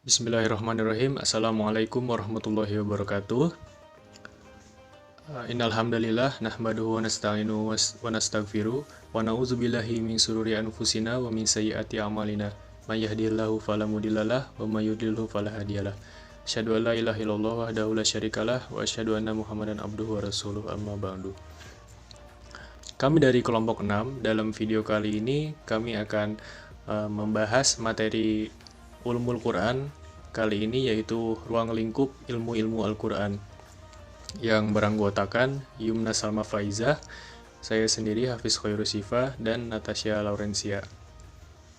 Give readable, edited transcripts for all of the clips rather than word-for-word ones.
Bismillahirrahmanirrahim. Assalamualaikum warahmatullahi wabarakatuh. Innal hamdalillah nahmaduhu wa nasta'inuhu wa nastaghfiruh wa na'udzubillahi min sururi anfusina wa min sayyiati a'malina. May yahdihillahu fala mudhillalah wa may yudhlilhu fala hadiyalah. Asyhadu an la ilaha illallah wahdahu la syarikalah wa asyhadu anna Muhammadan abduhu wa rasuluh amma ba'du. Kami dari kelompok 6. Dalam video kali ini kami akan membahas materi Ulumul Quran kali ini, yaitu ruang lingkup ilmu-ilmu Al-Quran, yang beranggotakan Yumna Salma Faizah, saya sendiri Hafiz Khairul Sifa, dan Natasha Laurencia.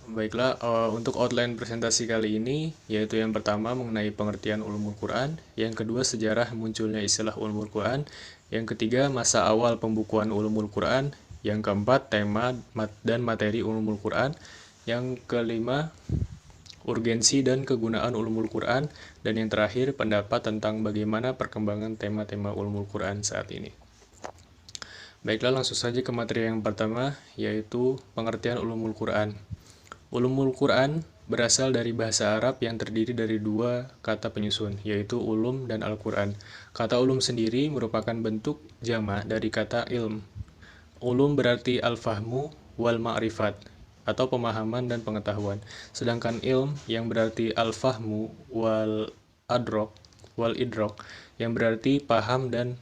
Baiklah, untuk outline presentasi kali ini, yaitu yang pertama mengenai pengertian Ulumul Quran, yang kedua sejarah munculnya istilah Ulumul Quran, yang ketiga masa awal pembukuan Ulumul Quran, yang keempat tema dan materi Ulumul Quran, yang kelima urgensi dan kegunaan Ulumul Quran, dan yang terakhir pendapat tentang bagaimana perkembangan tema-tema Ulumul Quran saat ini. Baiklah, langsung saja ke materi yang pertama, yaitu pengertian Ulumul Quran. Ulumul Quran berasal dari bahasa Arab yang terdiri dari dua kata penyusun, yaitu ulum dan Al-Quran. Kata ulum sendiri merupakan bentuk jamak dari kata ilm. Ulum berarti al-fahmu wal ma'rifat, atau pemahaman dan pengetahuan. Sedangkan ilm yang berarti al-fahmu wal idrok, yang berarti paham dan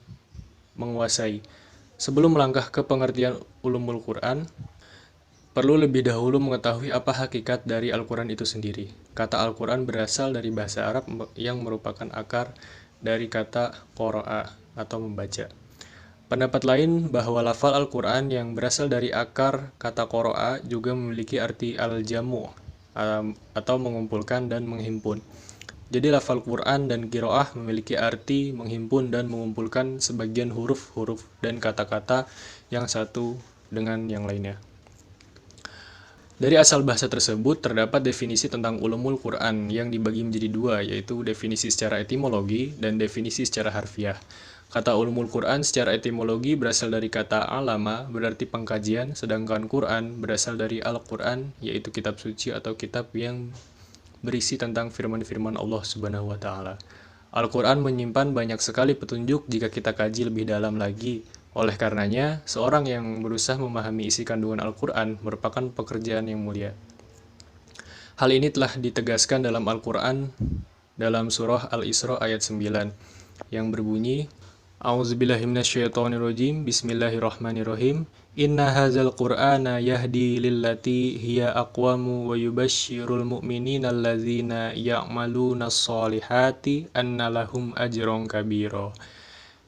menguasai. Sebelum melangkah ke pengertian Ulumul Quran, perlu lebih dahulu mengetahui apa hakikat dari Al-Quran itu sendiri. Kata Al-Quran berasal dari bahasa Arab yang merupakan akar dari kata qara'a atau membaca. Pendapat lain bahwa lafal Al-Quran yang berasal dari akar kata qara'a juga memiliki arti al-jamu' atau mengumpulkan dan menghimpun. Jadi lafal Quran dan qiraah memiliki arti menghimpun dan mengumpulkan sebagian huruf-huruf dan kata-kata yang satu dengan yang lainnya. Dari asal bahasa tersebut terdapat definisi tentang Ulumul Quran yang dibagi menjadi dua, yaitu definisi secara etimologi dan definisi secara harfiah. Kata Ulumul Quran secara etimologi berasal dari kata alama, berarti pengkajian, sedangkan Quran berasal dari Al-Quran, yaitu kitab suci atau kitab yang berisi tentang firman-firman Allah Subhanahu wa Ta'ala. Al-Quran menyimpan banyak sekali petunjuk jika kita kaji lebih dalam lagi. Oleh karenanya, seorang yang berusaha memahami isi kandungan Al-Quran merupakan pekerjaan yang mulia. Hal ini telah ditegaskan dalam Al-Quran dalam surah Al-Isra ayat 9 yang berbunyi, A'udzubillahi minasyaitonirrajim, Bismillahirrahmanirrahim. Inna hadzal Qur'ana yahdi lillati hiya aqwamu wa yubashshirul mu'minina alladzina ya'malunas solihati anna lahum ajron kabira.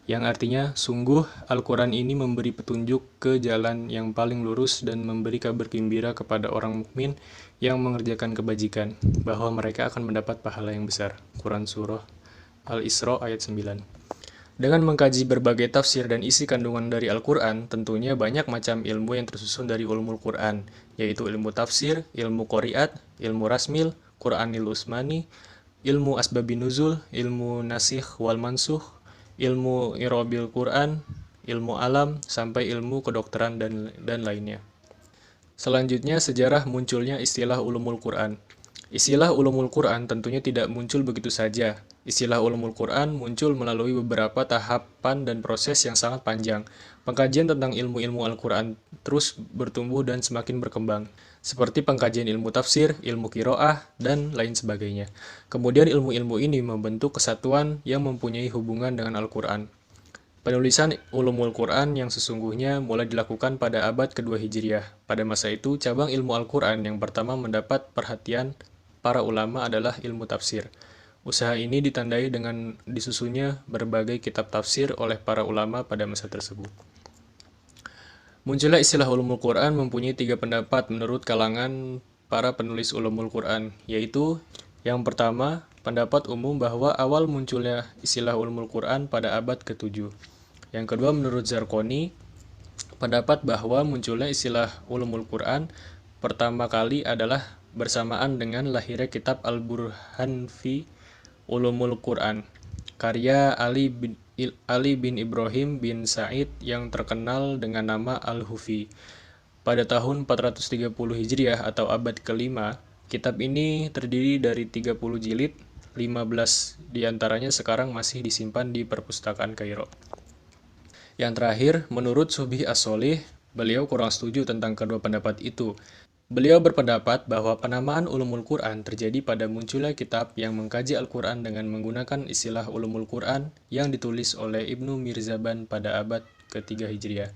Yang artinya, sungguh Al-Quran ini memberi petunjuk ke jalan yang paling lurus dan memberi kabar gembira kepada orang mukmin yang mengerjakan kebajikan, bahwa mereka akan mendapat pahala yang besar. Quran Surah Al-Isra ayat 9. Dengan mengkaji berbagai tafsir dan isi kandungan dari Al-Quran, tentunya banyak macam ilmu yang tersusun dari Ulumul Quran, yaitu ilmu tafsir, ilmu qori'at, ilmu rasmil, Quranil Usmani, ilmu asbabin nuzul, ilmu nasikh wal mansuh, ilmu irobil Quran, ilmu alam, sampai ilmu kedokteran dan lainnya. Selanjutnya, sejarah munculnya istilah Ulumul Quran. Istilah Ulumul Quran tentunya tidak muncul begitu saja. Istilah Ulumul Quran muncul melalui beberapa tahapan dan proses yang sangat panjang. Pengkajian tentang ilmu-ilmu Al-Quran terus bertumbuh dan semakin berkembang, seperti pengkajian ilmu tafsir, ilmu qiraah, dan lain sebagainya. Kemudian ilmu-ilmu ini membentuk kesatuan yang mempunyai hubungan dengan Al-Quran. Penulisan Ulumul Quran yang sesungguhnya mulai dilakukan pada abad kedua Hijriah. Pada masa itu, cabang ilmu Al-Quran yang pertama mendapat perhatian para ulama adalah ilmu tafsir. Usaha ini ditandai dengan disusunnya berbagai kitab tafsir oleh para ulama pada masa tersebut. Munculnya istilah Ulumul Quran mempunyai tiga pendapat menurut kalangan para penulis Ulumul Quran, yaitu yang pertama, pendapat umum bahwa awal munculnya istilah Ulumul Quran pada abad ke-7. Yang kedua, menurut Zarqoni, pendapat bahwa munculnya istilah Ulumul Quran pertama kali adalah bersamaan dengan lahirnya kitab Al-Burhan fi Ulumul Quran, karya Ali bin Ibrahim bin Sa'id yang terkenal dengan nama Al-Hufi. Pada tahun 430 Hijriah atau abad ke-5, Kitab ini terdiri dari 30 jilid, 15 diantaranya sekarang masih disimpan di perpustakaan Kairo. Yang terakhir, menurut Subhi As-Solih, beliau kurang setuju tentang kedua pendapat itu. Beliau berpendapat bahwa penamaan ulumul Quran terjadi pada munculnya kitab yang mengkaji Al-Quran dengan menggunakan istilah ulumul Quran yang ditulis oleh Ibnu Mirzaban pada abad ke-3 Hijriah.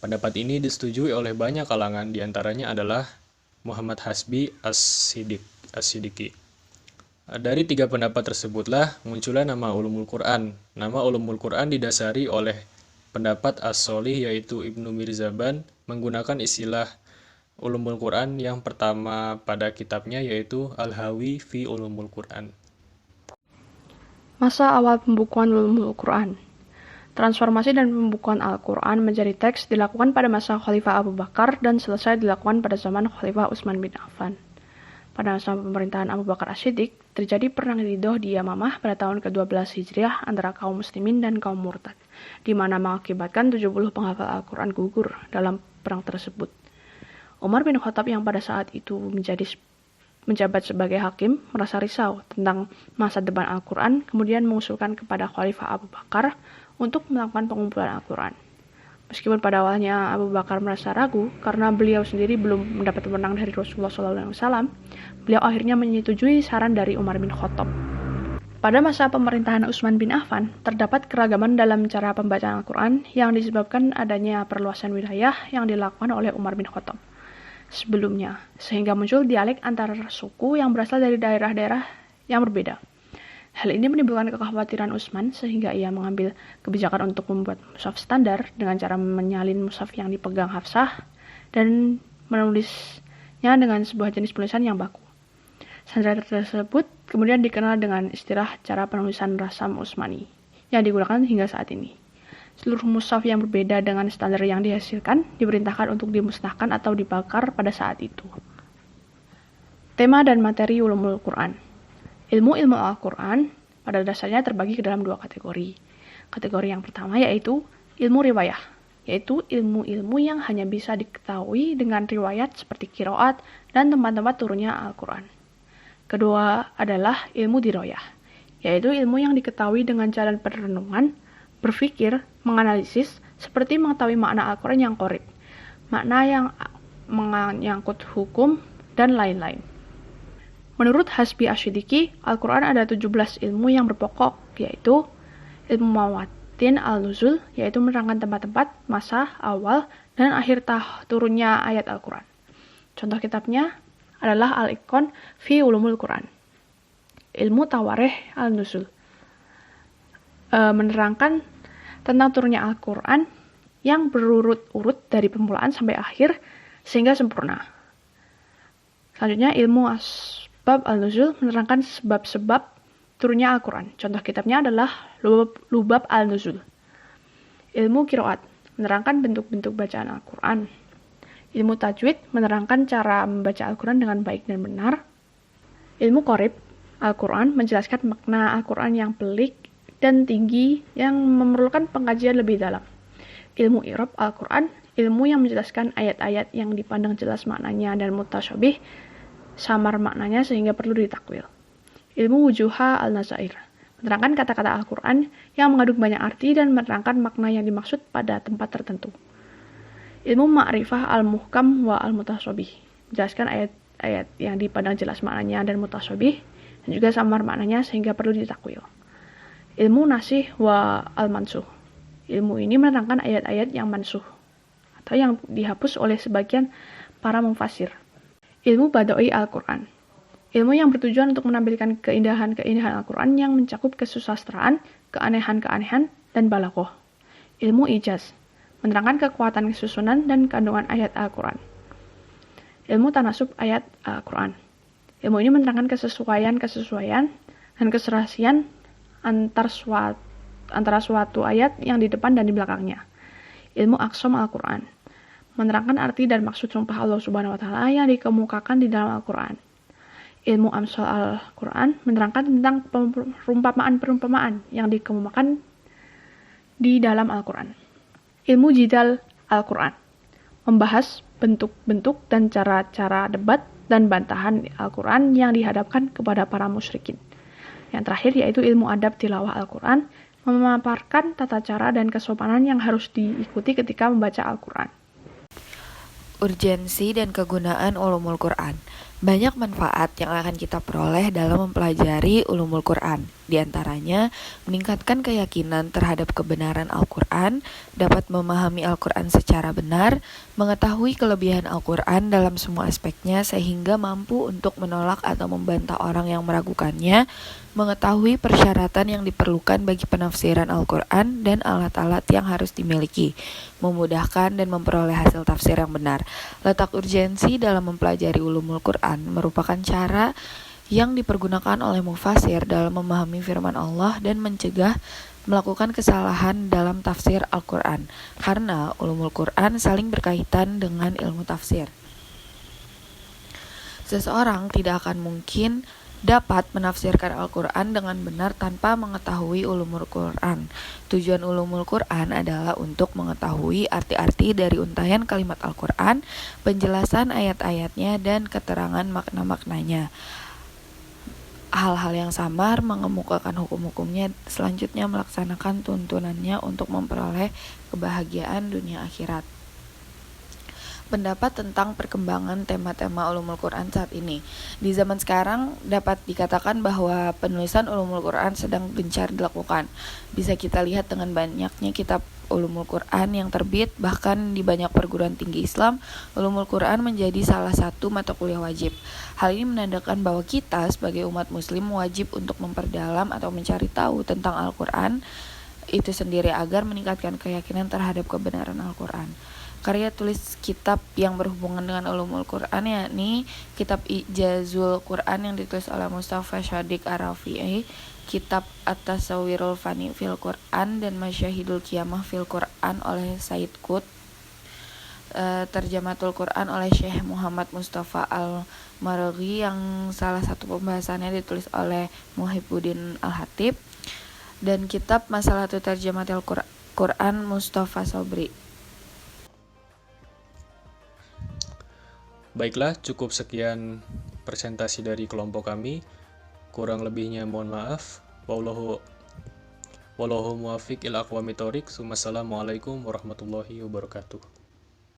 Pendapat ini disetujui oleh banyak kalangan, diantaranya adalah Muhammad Hasbi As-Siddiqi. Dari tiga pendapat tersebutlah munculnya nama ulumul Quran. Nama ulumul Quran didasari oleh pendapat As-Solih yaitu Ibnu Mirzaban menggunakan istilah ulumul Quran yang pertama pada kitabnya yaitu Al-Hawi fi Ulumul Quran. Masa awal pembukuan ulumul Quran. Transformasi dan pembukuan Al-Quran menjadi teks dilakukan pada masa Khalifah Abu Bakar dan selesai dilakukan pada zaman Khalifah Utsman bin Affan. Pada masa pemerintahan Abu Bakar As-Siddiq, terjadi perang Riddah di Yamamah pada tahun ke-12 Hijriah antara kaum muslimin dan kaum murtad, di mana mengakibatkan 70 penghafal Al-Quran gugur dalam perang tersebut. Umar bin Khattab yang pada saat itu menjabat sebagai hakim merasa risau tentang masa depan Al-Quran, kemudian mengusulkan kepada Khalifah Abu Bakar untuk melakukan pengumpulan Al-Quran. Meskipun pada awalnya Abu Bakar merasa ragu karena beliau sendiri belum mendapat wewenang dari Rasulullah SAW, beliau akhirnya menyetujui saran dari Umar bin Khattab. Pada masa pemerintahan Utsman bin Affan, terdapat keragaman dalam cara pembacaan Al-Quran yang disebabkan adanya perluasan wilayah yang dilakukan oleh Umar bin Khattab sebelumnya, sehingga muncul dialek antar suku yang berasal dari daerah-daerah yang berbeda. Hal ini menimbulkan kekhawatiran Utsman sehingga ia mengambil kebijakan untuk membuat mushaf standar dengan cara menyalin mushaf yang dipegang Hafsah dan menulisnya dengan sebuah jenis penulisan yang baku. Standar tersebut kemudian dikenal dengan istilah cara penulisan Rasam Utsmani yang digunakan hingga saat ini. Seluruh mushaf yang berbeda dengan standar yang dihasilkan diperintahkan untuk dimusnahkan atau dibakar pada saat itu. Tema dan materi ulumul Quran. Ilmu-ilmu Al-Quran pada dasarnya terbagi ke dalam dua kategori. Kategori yang pertama yaitu ilmu riwayah, yaitu ilmu-ilmu yang hanya bisa diketahui dengan riwayat seperti qiraat dan tempat-tempat turunnya Al-Quran. Kedua adalah ilmu diroyah, yaitu ilmu yang diketahui dengan jalan perenungan, berpikir, menganalisis, seperti mengetahui makna Al-Quran yang qorib, makna yang menyangkut hukum, dan lain-lain. Menurut Hasbi As-Siddiqi, Al-Quran ada 17 ilmu yang berpokok, yaitu ilmu mawatin al-nuzul, yaitu menerangkan tempat-tempat, masa, awal, dan akhir turunnya ayat Al-Quran. Contoh kitabnya adalah Al-Iqan fi Ulumul Quran. Ilmu tawarikh al-nuzul, menerangkan tentang turunnya Al-Quran yang berurut-urut dari permulaan sampai akhir sehingga sempurna. Selanjutnya ilmu Asbab al-Nuzul menerangkan sebab-sebab turunnya Al-Quran. Contoh kitabnya adalah Lubab al-Nuzul. Ilmu Qiraat menerangkan bentuk-bentuk bacaan Al-Quran. Ilmu Tajwid menerangkan cara membaca Al-Quran dengan baik dan benar. Ilmu Qorib Al-Quran menjelaskan makna Al-Quran yang pelik dan tinggi yang memerlukan pengkajian lebih dalam. Ilmu I'rab Al-Quran, ilmu yang menjelaskan ayat-ayat yang dipandang jelas maknanya dan mutasyabih samar maknanya sehingga perlu ditakwil. Ilmu Wujuha al-Nazair menerangkan kata-kata Al-Quran yang mengandung banyak arti dan menerangkan makna yang dimaksud pada tempat tertentu. Ilmu Ma'rifah al-Muhkam wa al-Mutasyabih menjelaskan ayat-ayat yang dipandang jelas maknanya dan mutasyabih dan juga samar maknanya sehingga perlu ditakwil. Ilmu Nasih wa al-Mansuh, ilmu ini menerangkan ayat-ayat yang mansuh atau yang dihapus oleh sebagian para mufasir. Ilmu Bada'i Al-Quran, ilmu yang bertujuan untuk menampilkan keindahan-keindahan Al-Quran yang mencakup kesusastraan, keanehan-keanehan, dan balaghah. Ilmu Ijaz, menerangkan kekuatan kesusunan dan kandungan ayat Al-Quran. Ilmu Tanasub ayat Al-Quran, ilmu ini menerangkan kesesuaian dan keserasian antara suatu ayat yang di depan dan di belakangnya. Ilmu Aqsam Al-Quran, menerangkan arti dan maksud sumpah Allah Subhanahu wa Ta'ala yang dikemukakan di dalam Al-Quran. Ilmu Amsal Al-Quran menerangkan tentang perumpamaan-perumpamaan yang dikemukakan di dalam Al-Quran. Ilmu Jidal Al-Quran membahas bentuk-bentuk dan cara-cara debat dan bantahan Al-Quran yang dihadapkan kepada para musyrikin. Yang terakhir yaitu ilmu adab tilawah Al-Quran, memaparkan tata cara dan kesopanan yang harus diikuti ketika membaca Al-Quran. Urgensi dan kegunaan ulumul Quran. Banyak manfaat yang akan kita peroleh dalam mempelajari ulumul Quran. Di antaranya, meningkatkan keyakinan terhadap kebenaran Al-Quran, dapat memahami Al-Quran secara benar, mengetahui kelebihan Al-Quran dalam semua aspeknya sehingga mampu untuk menolak atau membantah orang yang meragukannya, mengetahui persyaratan yang diperlukan bagi penafsiran Al-Quran dan alat-alat yang harus dimiliki, memudahkan dan memperoleh hasil tafsir yang benar. Letak urgensi dalam mempelajari ulumul Quran merupakan cara yang dipergunakan oleh mufasir dalam memahami firman Allah dan mencegah melakukan kesalahan dalam tafsir Al-Quran, karena ulumul Quran saling berkaitan dengan ilmu tafsir. Seseorang tidak akan mungkin dapat menafsirkan Al-Quran dengan benar tanpa mengetahui ulumul Quran. Tujuan ulumul Quran adalah untuk mengetahui arti-arti dari untayan kalimat Al-Quran, penjelasan ayat-ayatnya, dan keterangan makna-maknanya. Hal-hal yang samar, mengemukakan hukum-hukumnya, selanjutnya melaksanakan tuntunannya untuk memperoleh kebahagiaan dunia akhirat. Pendapat tentang perkembangan tema-tema ulumul Quran saat ini. Di zaman sekarang dapat dikatakan bahwa penulisan ulumul Quran sedang gencar dilakukan. Bisa kita lihat dengan banyaknya kitab ulumul Quran yang terbit, bahkan di banyak perguruan tinggi Islam, ulumul Quran menjadi salah satu mata kuliah wajib. Hal ini menandakan bahwa kita sebagai umat muslim wajib untuk memperdalam atau mencari tahu tentang Al-Quran itu sendiri agar meningkatkan keyakinan terhadap kebenaran Al-Quran. Karya tulis kitab yang berhubungan dengan ulumul Quran yakni kitab Ijazul Quran yang ditulis oleh Mustafa Shadiq Ar-Rafi'i, kitab At-Tasawwirul Fani fil Quran dan Masyahidul Qiyamah fil Quran oleh Said Qutb, Terjematul Quran oleh Syekh Muhammad Mustafa Al-Maraghi yang salah satu pembahasannya ditulis oleh Muhibbuddin Al-Hatib, dan kitab Masalahatu Terjematul Quran Mustafa Sobri. Baiklah, cukup sekian presentasi dari kelompok kami. Kurang lebihnya mohon maaf. Wallahu muwaffiq ila aqwamit thoriq. Wassalamualaikum warahmatullahi wabarakatuh.